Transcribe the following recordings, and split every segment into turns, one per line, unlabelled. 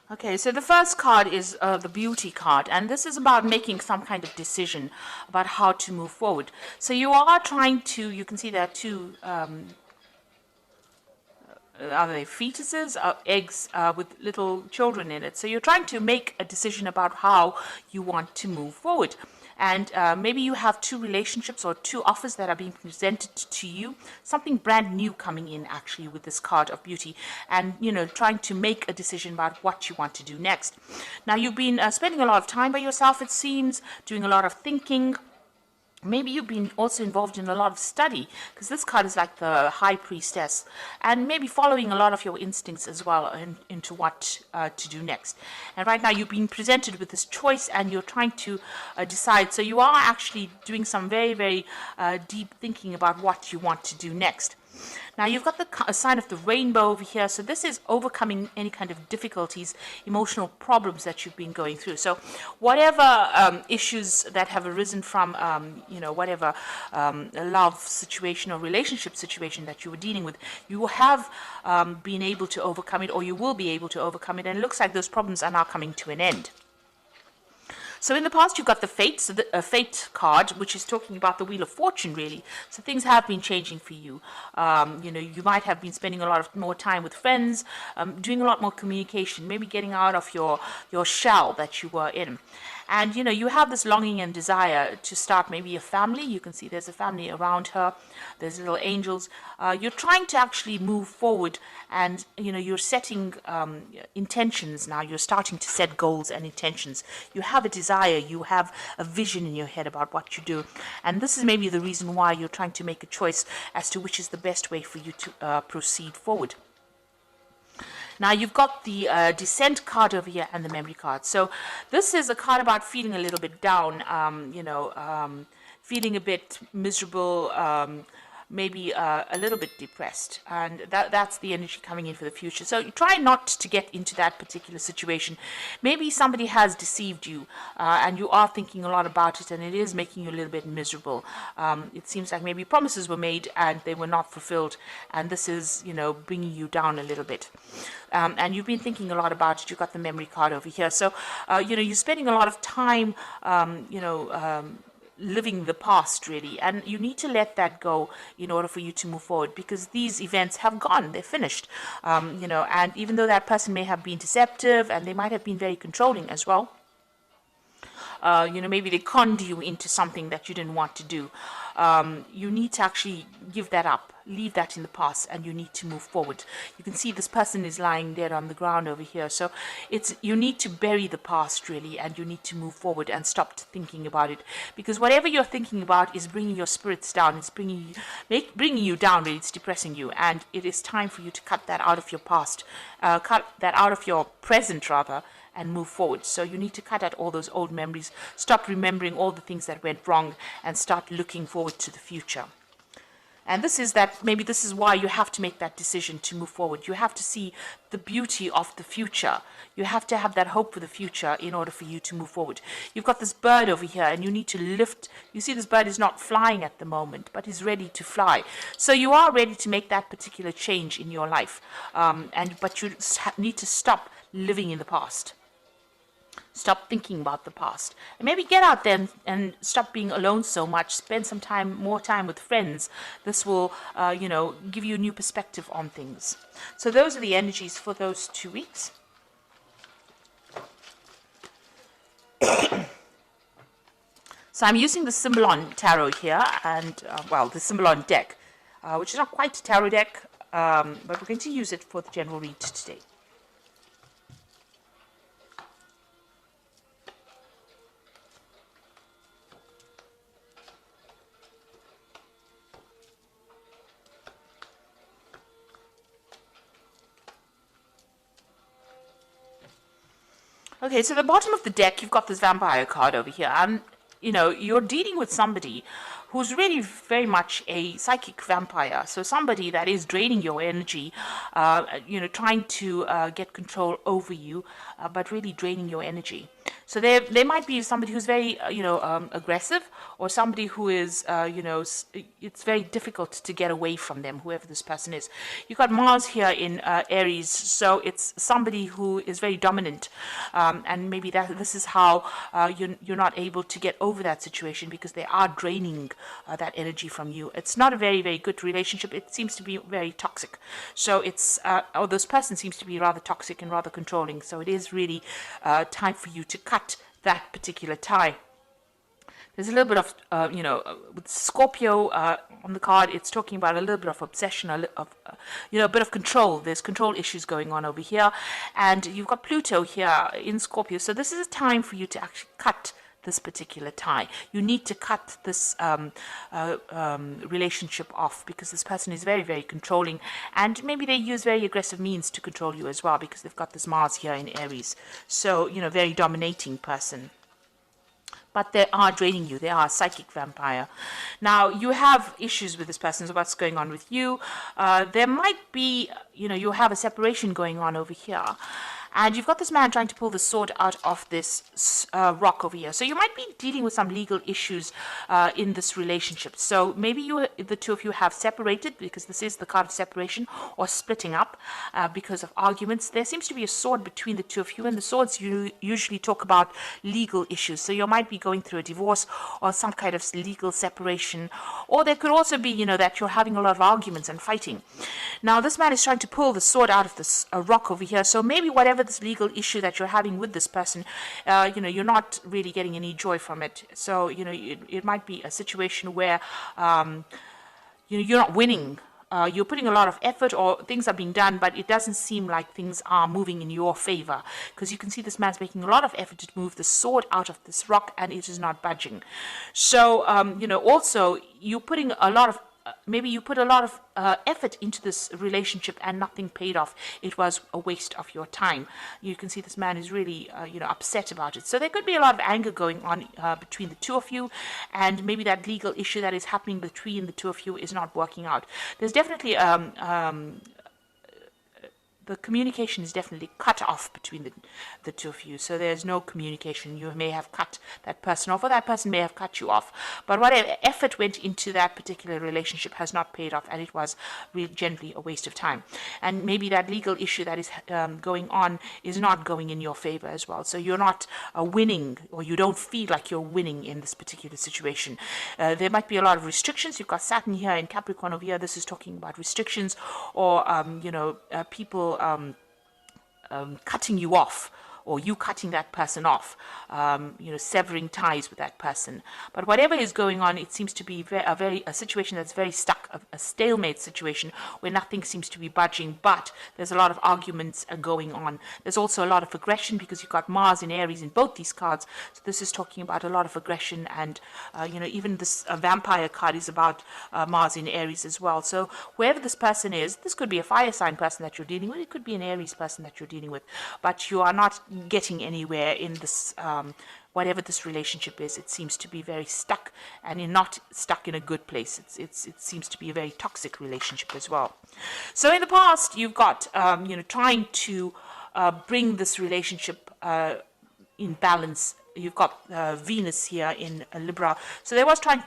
Okay, so the first card is the beauty card, and this is about making some kind of decision about how to move forward. So you are trying to, you can see there are two, are they fetuses, eggs with little children in it. So you're trying to make a decision about how you want to move forward. And maybe you have two relationships or two offers that are being presented to you, something brand new coming in actually with this card of beauty, and trying to make a decision about what you want to do next. Now you've been spending a lot of time by yourself, it seems, doing a lot of thinking. Maybe you've been also involved in a lot of study, because this card is like the high priestess, and maybe following a lot of your instincts as well into what to do next. And right now you've been presented with this choice and you're trying to decide. So you are actually doing some very, very deep thinking about what you want to do next. Now you've got the sign of the rainbow over here. So this is overcoming any kind of difficulties, emotional problems that you've been going through. So whatever issues that have arisen from, whatever love situation or relationship situation that you were dealing with, you have been able to overcome it, or you will be able to overcome it. And it looks like those problems are now coming to an end. So in the past, you've got the Fate, so the Fate card, which is talking about the Wheel of Fortune, really. So things have been changing for you. You might have been spending a lot of more time with friends, doing a lot more communication, maybe getting out of your shell that you were in. And, you have this longing and desire to start maybe a family. You can see there's a family around her. There's little angels. You're trying to actually move forward, and, you're setting intentions now. You're starting to set goals and intentions. You have a desire. You have a vision in your head about what you do. And this is maybe the reason why you're trying to make a choice as to which is the best way for you to proceed forward. Now you've got the Descent card over here and the Memory card. So this is a card about feeling a little bit down, feeling a bit miserable, maybe a little bit depressed, and that's the energy coming in for the future. So you try not to get into that particular situation. Maybe somebody has deceived you, and you are thinking a lot about it, and it is making you a little bit miserable. It seems like maybe promises were made and they were not fulfilled, and this is bringing you down a little bit. And you've been thinking a lot about it. You've got the Memory card over here. So you're spending a lot of time living the past, really, and you need to let that go in order for you to move forward, because these events have gone, they're finished. And even though that person may have been deceptive and they might have been very controlling as well, maybe they conned you into something that you didn't want to do. You need to actually give that up, leave that in the past, and you need to move forward. You can see this person is lying there on the ground over here. So you need to bury the past, really, and you need to move forward and stop thinking about it, because whatever you're thinking about is bringing your spirits down. It's bringing you down, really. It's depressing you, and it is time for you to cut that out of your past, cut that out of your present, rather, and move forward. So you need to cut out all those old memories, stop remembering all the things that went wrong, and start looking forward to the future. And this is why you have to make that decision to move forward. You have to see the beauty of the future. You have to have that hope for the future in order for you to move forward. You've got this bird over here, and you need to lift. You see, this bird is not flying at the moment, but is ready to fly. So you are ready to make that particular change in your life. But you need to stop living in the past. Stop thinking about the past, and maybe get out there and stop being alone so much. Spend some more time with friends. This will, give you a new perspective on things. So those are the energies for those 2 weeks. So I'm using the Symbolon Tarot here, and the Symbolon deck, which is not quite a tarot deck, but we're going to use it for the general read today. Okay, so at the bottom of the deck, you've got this Vampire card over here, and you're dealing with somebody who's really very much a psychic vampire. So somebody that is draining your energy, trying to get control over you, but really draining your energy. So there might be somebody who's very, aggressive, or somebody who is, it's very difficult to get away from them, whoever this person is. You've got Mars here in Aries, so it's somebody who is very dominant, and maybe this is how you're not able to get over that situation, because they are draining that energy from you. It's not a very, very good relationship. It seems to be very toxic. So or this person seems to be rather toxic and rather controlling. So it is really time for you to cut that particular tie. There's a little bit of, with Scorpio on the card, it's talking about a little bit of obsession, a bit of control. There's control issues going on over here. And you've got Pluto here in Scorpio. So this is a time for you to actually cut this particular tie. You need to cut this relationship off, because this person is very, very controlling, and maybe they use very aggressive means to control you as well, because they've got this Mars here in Aries. So, very dominating person. But they are draining you. They are a psychic vampire. Now, you have issues with this person, so what's going on with you. There might be, you have a separation going on over here. And you've got this man trying to pull the sword out of this rock over here. So you might be dealing with some legal issues in this relationship. So maybe the two of you have separated, because this is the card of separation, or splitting up because of arguments. There seems to be a sword between the two of you, and the swords usually talk about legal issues. So you might be going through a divorce or some kind of legal separation. Or there could also be, that you're having a lot of arguments and fighting. Now, this man is trying to pull the sword out of this rock over here. So maybe whatever this legal issue that you're having with this person, you're not really getting any joy from it. So, it might be a situation where, you're not winning. You're putting a lot of effort, or things are being done, but it doesn't seem like things are moving in your favor, because you can see this man's making a lot of effort to move the sword out of this rock, and it is not budging. So, also you're putting a lot of maybe you put a lot of effort into this relationship and nothing paid off. It was a waste of your time. You can see this man is really, upset about it. So there could be a lot of anger going on between the two of you, and maybe that legal issue that is happening between the two of you is not working out. There's definitely the communication is definitely cut off between the two of you. So there's no communication. You may have cut that person off, or that person may have cut you off. But whatever effort went into that particular relationship has not paid off, and it was really generally a waste of time. And maybe that legal issue that is going on is not going in your favor as well. So you're not winning, or you don't feel like you're winning in this particular situation. There might be a lot of restrictions. You've got Saturn here in Capricorn over here. This is talking about restrictions, or, people cutting you off, or you cutting that person off, severing ties with that person. But whatever is going on, it seems to be a situation that's very stuck, a stalemate situation where nothing seems to be budging, but there's a lot of arguments going on. There's also a lot of aggression, because you've got Mars in Aries in both these cards. So this is talking about a lot of aggression, and, even this vampire card is about Mars in Aries as well. So whoever this person is, this could be a fire sign person that you're dealing with. It could be an Aries person that you're dealing with, but you are not getting anywhere in this, whatever this relationship is. It seems to be very stuck, and you're not stuck in a good place. It seems to be a very toxic relationship as well. So in the past, you've got, trying to bring this relationship in balance. You've got Venus here in Libra. So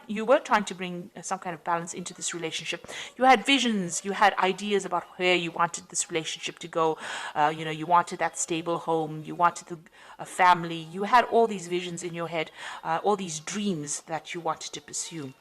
you were trying to bring some kind of balance into this relationship. You had visions, you had ideas about where you wanted this relationship to go. You wanted that stable home, you wanted a family. You had all these visions in your head, all these dreams that you wanted to pursue.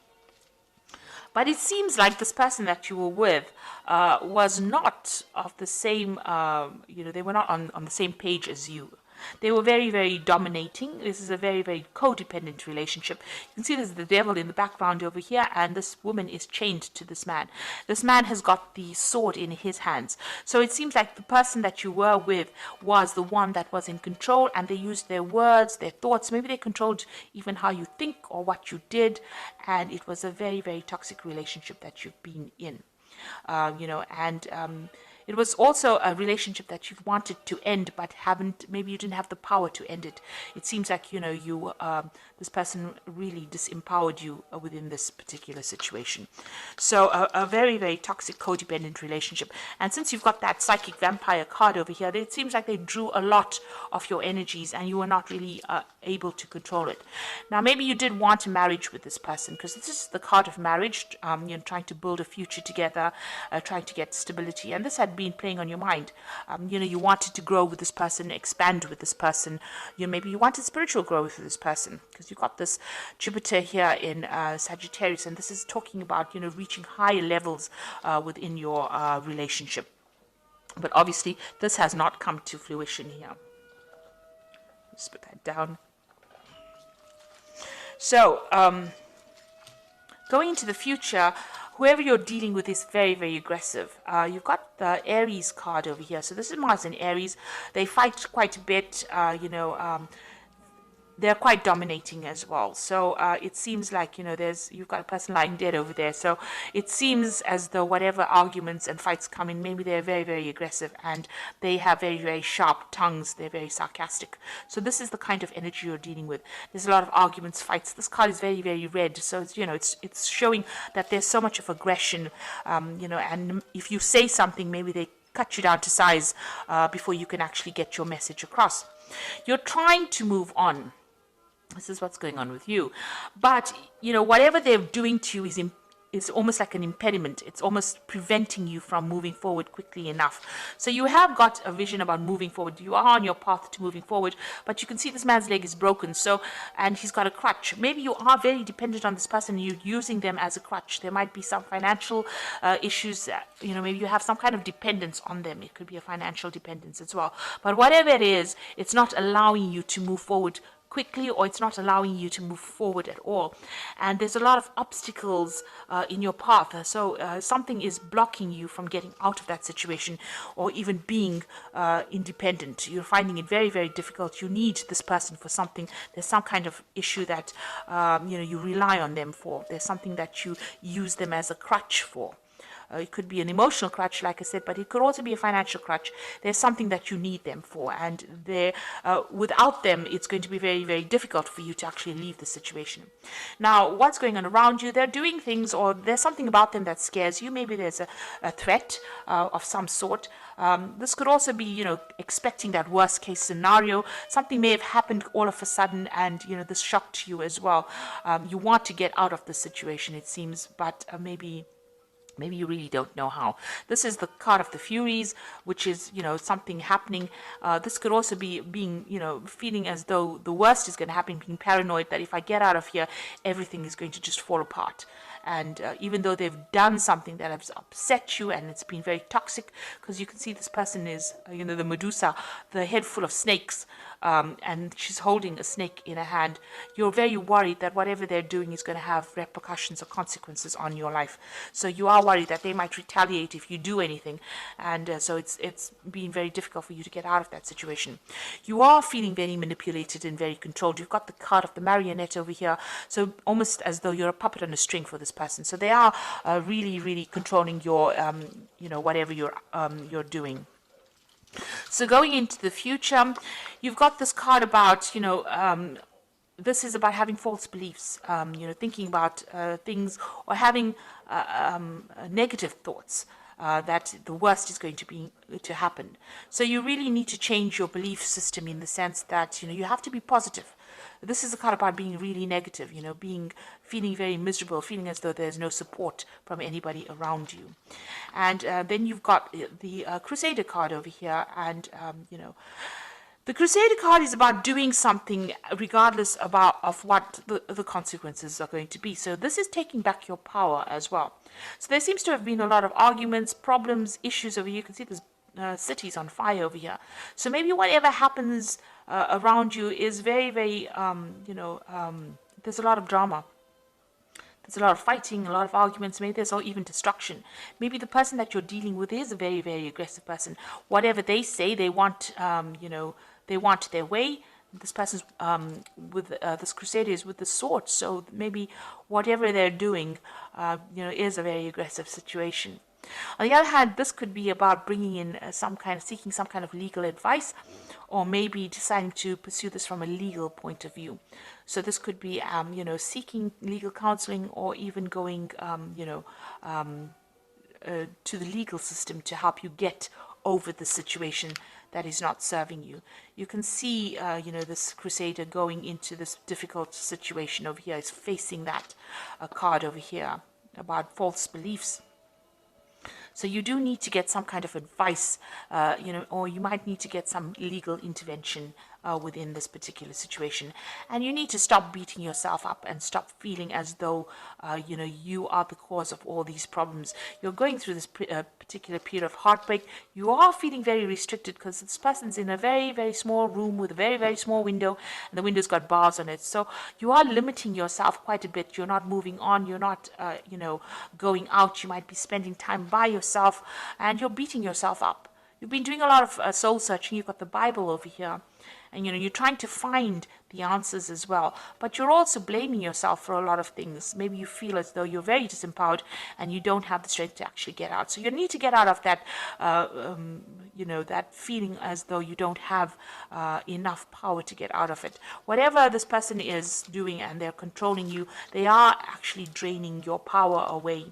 But it seems like this person that you were with was not of the same, they were not on the same page as you. They were very, very dominating. This is a very, very codependent relationship. You can see there's the devil in the background over here, and this woman is chained to this man. This man has got the sword in his hands. So it seems like the person that you were with was the one that was in control, and they used their words, their thoughts. Maybe they controlled even how you think or what you did, and it was a very, very toxic relationship that you've been in. It was also a relationship that you've wanted to end, but maybe you didn't have the power to end it. It seems like, this person really disempowered you within this particular situation. So a very, very toxic codependent relationship. And since you've got that psychic vampire card over here, it seems like they drew a lot of your energies and you were not really able to control it. Now, maybe you did want a marriage with this person, because this is the card of marriage, trying to build a future together, trying to get stability. And this had been playing on your mind. You wanted to grow with this person, expand with this person. Maybe you wanted spiritual growth with this person, because you've got this Jupiter here in Sagittarius, and this is talking about, reaching higher levels within your relationship. But obviously, this has not come to fruition here. Let's put that down. So, going into the future, whoever you're dealing with is very, very aggressive. You've got the Aries card over here. So this is Mars and Aries. They fight quite a bit, they're quite dominating as well. So it seems like, you've got a person lying dead over there. So it seems as though whatever arguments and fights come in, maybe they're very, very aggressive and they have very, very sharp tongues. They're very sarcastic. So this is the kind of energy you're dealing with. There's a lot of arguments, fights. This card is very, very red. So it's showing that there's so much of aggression, and if you say something, maybe they cut you down to size before you can actually get your message across. You're trying to move on. This is what's going on with you. But, whatever they're doing to you is almost like an impediment. It's almost preventing you from moving forward quickly enough. So you have got a vision about moving forward. You are on your path to moving forward, but you can see this man's leg is broken. And he's got a crutch. Maybe you are very dependent on this person. You're using them as a crutch. There might be some financial issues. Maybe you have some kind of dependence on them. It could be a financial dependence as well. But whatever it is, it's not allowing you to move forward quickly, or it's not allowing you to move forward at all. And there's a lot of obstacles in your path. So something is blocking you from getting out of that situation or even being independent. You're finding it very, very difficult. You need this person for something. There's some kind of issue that you rely on them for. There's something that you use them as a crutch for. It could be an emotional crutch, like I said, but it could also be a financial crutch. There's something that you need them for, and without them, it's going to be very, very difficult for you to actually leave the situation. Now, what's going on around you? They're doing things, or there's something about them that scares you. Maybe there's a threat of some sort. This could also be, expecting that worst case scenario. Something may have happened all of a sudden, and this shocked you as well. You want to get out of the situation, it seems, but maybe you really don't know how. This is the card of the Furies, which is, something happening. This could also be being, feeling as though the worst is going to happen, being paranoid that if I get out of here, everything is going to just fall apart. And even though they've done something that has upset you and it's been very toxic, because you can see this person is, the Medusa, the head full of snakes, and she's holding a snake in her hand. You're very worried that whatever they're doing is going to have repercussions or consequences on your life. So you are worried that they might retaliate if you do anything. And so it's been very difficult for you to get out of that situation. You are feeling very manipulated and very controlled. You've got the card of the marionette over here. So almost as though you're a puppet on a string for this person. So they are really, really controlling your, whatever you're doing. So going into the future, you've got this card about, this is about having false beliefs, thinking about things or having negative thoughts. That the worst is going to happen. So you really need to change your belief system in the sense that, you have to be positive. This is a card about being really negative, feeling very miserable, feeling as though there's no support from anybody around you. And then you've got the Crusader card over here, and, the Crusader card is about doing something regardless of what the consequences are going to be. So this is taking back your power as well. So there seems to have been a lot of arguments, problems, issues over here. You can see there's cities on fire over here. So maybe whatever happens around you is very, very, there's a lot of drama. There's a lot of fighting, a lot of arguments. Maybe there's even destruction. Maybe the person that you're dealing with is a very, very aggressive person. Whatever they say, they want, they want their way. This person's with this Crusader is with the sword. So maybe whatever they're doing, is a very aggressive situation. On the other hand, this could be about bringing in seeking some kind of legal advice, or maybe deciding to pursue this from a legal point of view. So this could be, seeking legal counseling, or even going, to the legal system to help you get over the situation that is not serving you. You can see, this crusader going into this difficult situation over here, is facing that card over here about false beliefs. So you do need to get some kind of advice, or you might need to get some legal intervention within this particular situation. And you need to stop beating yourself up and stop feeling as though, you are the cause of all these problems. You're going through this particular period of heartbreak. You are feeling very restricted because this person's in a very, very small room with a very, very small window, and the window's got bars on it. So you are limiting yourself quite a bit. You're not moving on. You're not, going out. You might be spending time by yourself, and you're beating yourself up. You've been doing a lot of soul searching. You've got the Bible over here, and you're trying to find the answers as well, but you're also blaming yourself for a lot of things. Maybe you feel as though you're very disempowered and you don't have the strength to actually get out. So you need to get out of that that feeling as though you don't have enough power to get out of it. Whatever this person is doing and they're controlling you, they are actually draining your power away,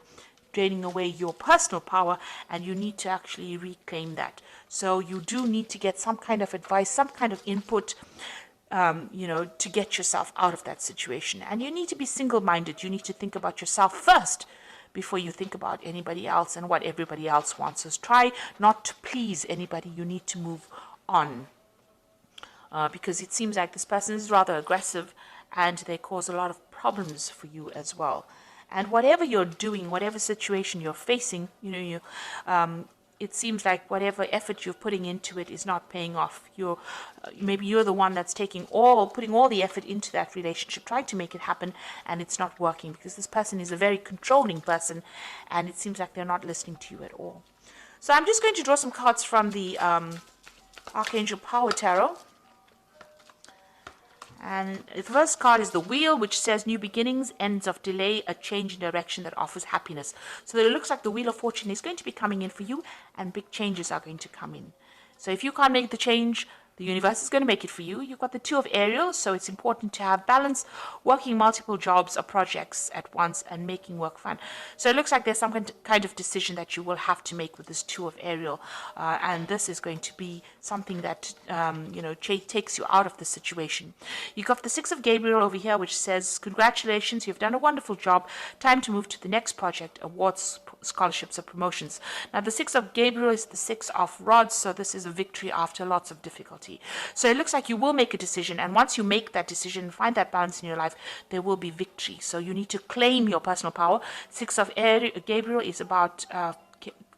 draining away your personal power, and you need to actually reclaim that. So you do need to get some kind of advice, some kind of input, to get yourself out of that situation. And you need to be single-minded. You need to think about yourself first before you think about anybody else and what everybody else wants. So try not to please anybody. You need to move on. Because it seems like this person is rather aggressive, and they cause a lot of problems for you as well. And whatever you're doing, whatever situation you're facing, it seems like whatever effort you're putting into it is not paying off. Maybe you're the one that's putting all the effort into that relationship, trying to make it happen, and it's not working because this person is a very controlling person, and it seems like they're not listening to you at all. So I'm just going to draw some cards from the Archangel Power Tarot. And the first card is the Wheel, which says new beginnings, ends of delay, a change in direction that offers happiness. So it looks like the Wheel of Fortune is going to be coming in for you, and big changes are going to come in. So if you can't make the change, the universe is going to make it for you. You've got the Two of Ariels, so it's important to have balance, working multiple jobs or projects at once and making work fun. So it looks like there's some kind of decision that you will have to make with this Two of Ariel, and this is going to be something that takes you out of the situation. You've got the Six of Gabriel over here, which says, congratulations, you've done a wonderful job. Time to move to the next project, awards, scholarships, or promotions. Now the Six of Gabriel is the Six of Rods, so this is a victory after lots of difficulty. So it looks like you will make a decision, and once you make that decision, find that balance in your life, there will be victory. So you need to claim your personal power. Six of Gabriel is about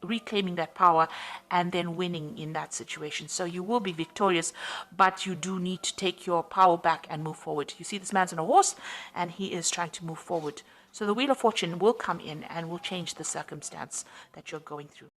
reclaiming that power and then winning in that situation. So you will be victorious, but you do need to take your power back and move forward. You see this man's on a horse, and he is trying to move forward. So the Wheel of Fortune will come in and will change the circumstance that you're going through.